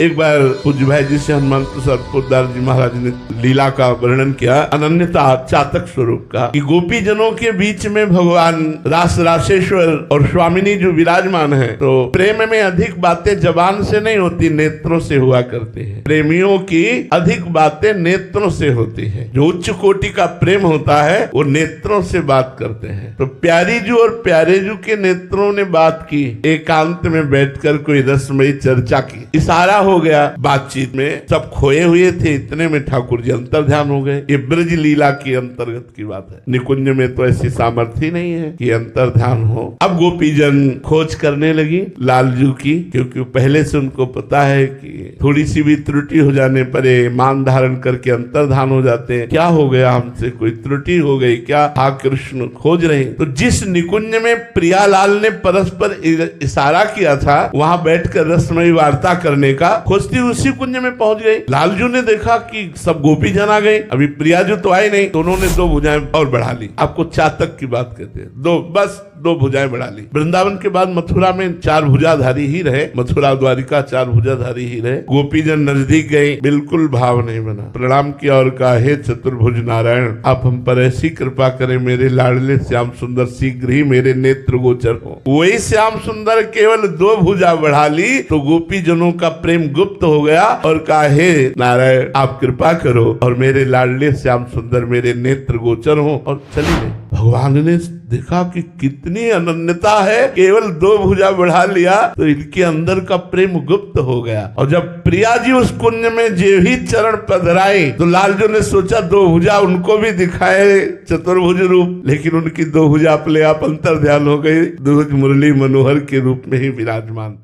एक बार पूज्य भाई जी से हनुमंत सरपोतदार जी महाराज ने लीला का वर्णन किया, अनन्यता चातक स्वरूप का, कि गोपी जनों के बीच में भगवान रास रासेश्वर और स्वामिनी जो विराजमान है, तो प्रेम में अधिक बातें जबान से नहीं होती, नेत्रों से हुआ करती है। प्रेमियों की अधिक बातें नेत्रों से होती है। जो उच्च कोटि का प्रेम होता है वो नेत्रों से बात करते हैं। तो प्यारीजू और प्यारेजू के नेत्रों ने बात की, एकांत में बैठकर कोई रसमयी चर्चा की, इशारा हो गया बातचीत में। सब खोए हुए थे, इतने में ठाकुर जी अंतर्ध्यान हो गए। ये ब्रज लीला के अंतर्गत की बात है। निकुंज में तो ऐसी सामर्थ्य नहीं है कि अंतर्ध्यान हो। अब गोपीजन खोज करने लगी लालजू की, क्योंकि पहले से उनको पता है कि थोड़ी सी भी त्रुटि हो जाने पर मान धारण करके अंतर्ध्यान हो जाते हैं। क्या हो गया, हमसे कोई त्रुटि हो गई क्या? हाँ कृष्ण खोज रहे। तो जिस निकुंज में प्रियालाल ने परस्पर इशारा किया था, वहां बैठकर रसमयी वार्ता करने का खोजती उसी कुंज में पहुंच गई। लालजू ने देखा कि सब गोपी जन आ गए, अभी प्रियाजू तो आए नहीं, तो उन्होंने दो भुजाएं और बढ़ा ली। आपको चातक की बात कहते हैं, दो भुजाएं बढ़ा ली। वृंदावन के बाद मथुरा में 4 भुजाधारी ही रहे, मथुरा द्वारिका 4 भुजाधारी ही रहे। गोपीजन नजदीक गए, बिल्कुल भाव नहीं बना। प्रणाम किया और कहा, हे चतुर्भुज नारायण, आप हम पर ऐसी कृपा करें, मेरे लाडले श्याम सुंदर शीघ्र ही मेरे नेत्र गोचर हो। वही श्याम सुंदर केवल 2 भुजा बढ़ा ली तो गोपी जनों का प्रेम गुप्त हो गया और कहा, हे नारायण आप कृपा करो और मेरे लाडले श्याम सुंदर मेरे नेत्र गोचर हो, और चली गई। भगवान ने देखा कि कितनी अनन्यता है, केवल 2 भुजा बढ़ा लिया तो इनके अंदर का प्रेम गुप्त हो गया। और जब प्रिया जी उस कुंज में जे ही चरण पधराए तो लालजू ने सोचा 2 भुजा उनको भी दिखाए चतुर्भुज रूप, लेकिन उनकी 2 भुजा अपने आप अंतर्ध्यान हो गई, दुर्ग मुरली मनोहर के रूप में ही विराजमान।